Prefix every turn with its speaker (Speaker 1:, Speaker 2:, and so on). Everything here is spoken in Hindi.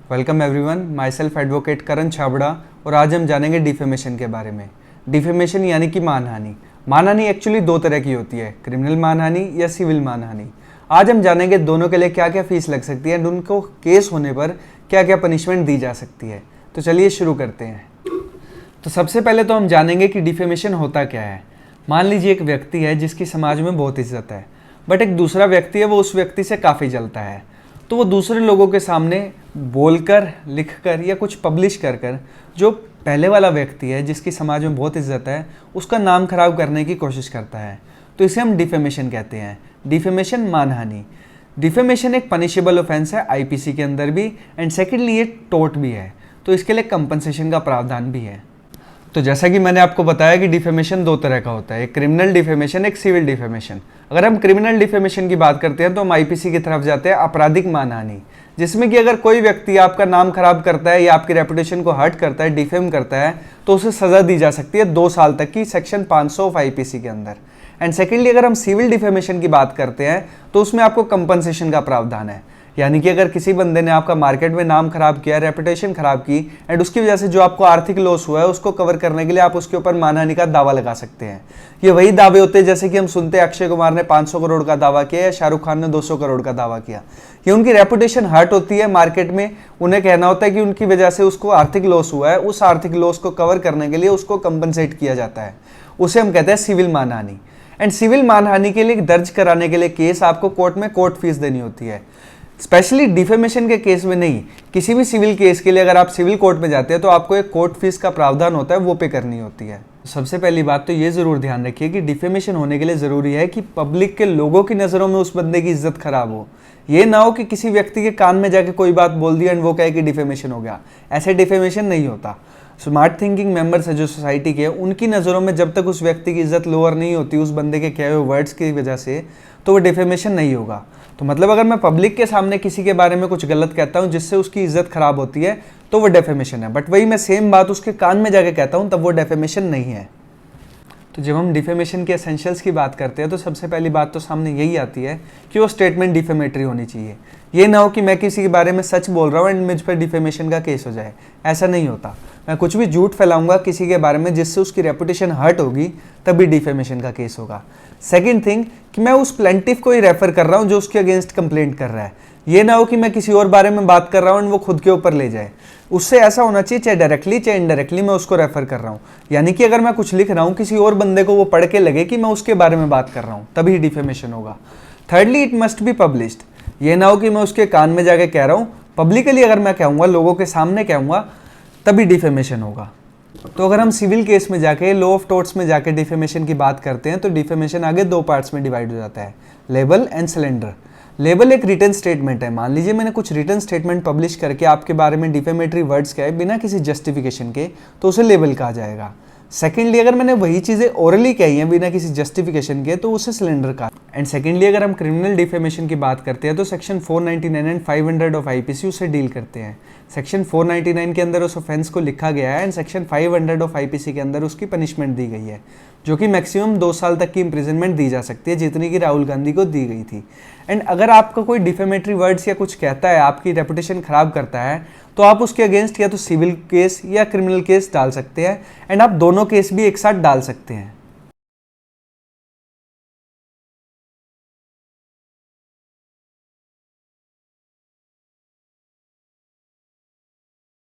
Speaker 1: Welcome everyone, myself advocate Karan Chhabra और आज हम जानेंगे डिफेमेशन के बारे में। डिफेमेशन यानी कि मानहानि। मानहानि एक्चुअली दो तरह की होती है, क्रिमिनल मानहानि या सिविल मानहानि। आज हम जानेंगे दोनों के लिए क्या क्या फीस लग सकती है एंड उनको केस होने पर क्या क्या पनिशमेंट दी जा सकती है। तो चलिए शुरू करते हैं। तो सबसे पहले तो हम जानेंगे कि डिफेमेशन होता क्या है। मान लीजिए एक व्यक्ति है जिसकी समाज में बहुत इज्जत है, बट एक दूसरा व्यक्ति है वो उस व्यक्ति से काफ़ी जलता है, तो वो दूसरे लोगों के सामने बोलकर, लिखकर या कुछ पब्लिश कर कर जो पहले वाला व्यक्ति है जिसकी समाज में बहुत इज्जत है उसका नाम खराब करने की कोशिश करता है। तो इसे हम डिफेमेशन कहते हैं। डिफेमेशन मानहानि। डिफेमेशन एक पनिशेबल ऑफेंस है आईपीसी के अंदर भी, एंड सेकेंडली ये टोर्ट भी है, तो इसके लिए कंपनसेशन का प्रावधान भी है। तो जैसा कि मैंने आपको बताया कि डिफेमेशन दो तरह का होता है, एक क्रिमिनल डिफेमेशन, एक सिविल डिफेमेशन। अगर हम क्रिमिनल डिफेमेशन की बात करते हैं तो हम आईपीसी की तरफ जाते हैं, आपराधिक मानहानि, जिसमें कि अगर कोई व्यक्ति आपका नाम खराब करता है या आपकी रेपुटेशन को हर्ट करता है, डिफेम करता है, तो उसे सजा दी जा सकती है 2 साल तक की, सेक्शन 500 ऑफ आईपीसी के अंदर। एंड सेकेंडली अगर हम सिविल डिफेमेशन की बात करते हैं तो उसमें आपको कंपनसेशन का प्रावधान है। यानी कि अगर किसी बंदे ने आपका मार्केट में नाम खराब किया, रेपुटेशन खराब की, एंड उसकी वजह से जो आपको आर्थिक लॉस हुआ है उसको कवर करने के लिए आप उसके ऊपर मानहानि का दावा लगा सकते हैं। ये वही दावे होते हैं जैसे कि हम सुनते हैं अक्षय कुमार ने 500 करोड़ का दावा किया या शाहरुख खान ने 200 करोड़ का दावा किया। ये उनकी रेपुटेशन हर्ट होती है मार्केट में, उन्हें कहना होता है कि उनकी वजह से उसको आर्थिक लॉस हुआ है, उस आर्थिक लॉस को कवर करने के लिए उसको कंपनसेट किया जाता है, उसे हम कहते हैं सिविल मानहानि। एंड सिविल मानहानि के लिए दर्ज कराने के लिए केस आपको कोर्ट में कोर्ट फीस देनी होती है। स्पेशली डिफेमेशन के केस में नहीं, किसी भी सिविल केस के लिए अगर आप सिविल कोर्ट में जाते हैं तो आपको एक कोर्ट फीस का प्रावधान होता है, वो पे करनी होती है। सबसे पहली बात तो ये जरूर ध्यान रखिए कि डिफेमेशन होने के लिए जरूरी है कि पब्लिक के लोगों की नज़रों में उस बंदे की इज्जत खराब हो। ये ना हो कि किसी व्यक्ति के कान में जाके कोई बात बोल दी एंड वो कहे कि डिफेमेशन हो गया। ऐसे डिफेमेशन नहीं होता। स्मार्ट थिंकिंग मेंबर्स है जो सोसाइटी के, उनकी नज़रों में जब तक उस व्यक्ति की इज्जत लोअर नहीं होती उस बंदे के कहे हुए वर्ड्स की वजह से, तो वो डिफेमेशन नहीं होगा। तो मतलब अगर मैं पब्लिक के सामने किसी के बारे में कुछ गलत कहता हूँ जिससे उसकी इज्जत खराब होती है तो वो डेफेमेशन है, बट वही मैं सेम बात उसके कान में जाके कहता हूँ तब वो डेफेमेशन नहीं है। तो जब हम डिफेमेशन के एसेंशियल्स की बात करते हैं तो सबसे पहली बात तो सामने यही आती है कि वो स्टेटमेंट डिफेमेटरी होनी चाहिए। ये ना हो कि मैं किसी के बारे में सच बोल रहा हूँ एंड मुझ पर डिफेमेशन का केस हो जाए, ऐसा नहीं होता। मैं कुछ भी झूठ फैलाऊंगा किसी के बारे में जिससे उसकी रेपुटेशन हर्ट होगी, तभी डिफेमेशन का केस होगा। सेकंड थिंग कि मैं उस प्लेंटिफ को ही रेफर कर रहा हूँ जो उसके अगेंस्ट कंप्लेंट कर रहा है। ये ना हो कि मैं किसी और बारे में बात कर रहा हूँ एंड वो खुद के ऊपर ले जाए। उससे ऐसा होना चाहिए चाहे डायरेक्टली चाहे इनडायरेक्टली मैं उसको रेफर कर रहा हूँ। यानी कि अगर मैं कुछ लिख रहा हूँ किसी और बंदे को वो पढ़ के लगे कि मैं उसके बारे में बात कर रहा हूँ, तभी डिफेमेशन होगा। Thirdly it must be published. ये ना हो कि मैं उसके कान में जाके कह रहा हूँ, पब्लिकली अगर मैं कहूँगा, लोगों के सामने कहूँगा, तभी डिफेमेशन होगा। तो अगर हम सिविल केस में जाके, लॉ ऑफ टॉर्ट्स में जाके डिफेमेशन की बात करते हैं तो डिफेमेशन आगे 2 पार्ट्स में डिवाइड हो जाता है, लेबल एंड सिलेंडर। लेबल एक रिटन स्टेटमेंट है। मान लीजिए मैंने कुछ रिटन स्टेटमेंट पब्लिश करके आपके बारे में डिफेमेटरी वर्ड्स कहे बिना किसी जस्टिफिकेशन के, तो उसे लेबल कहा जाएगा। सेकेंडली अगर मैंने वही चीज़ें ओरली कही हैं बिना किसी जस्टिफिकेशन के, तो उसे सिलेंडर कहा। एंड सेकेंडली अगर हम क्रिमिनल डिफेमेशन की बात करते हैं तो सेक्शन 499 एंड 500 ऑफ आईपीसी उसे डील करते हैं। सेक्शन 499 के अंदर उस ऑफेंस को लिखा गया है एंड सेक्शन 500 ऑफ आईपीसी के अंदर उसकी पनिशमेंट दी गई है, जो कि मैक्सिमम 2 साल तक की इंप्रिजनमेंट दी जा सकती है, जितनी कि राहुल गांधी को दी गई थी। एंड अगर आपका कोई डिफेमेटरी वर्ड्स या कुछ कहता है, आपकी रेपुटेशन खराब करता है, तो आप उसके अगेंस्ट या तो सिविल केस या क्रिमिनल केस डाल सकते हैं, एंड आप दोनों केस भी एक साथ डाल सकते हैं।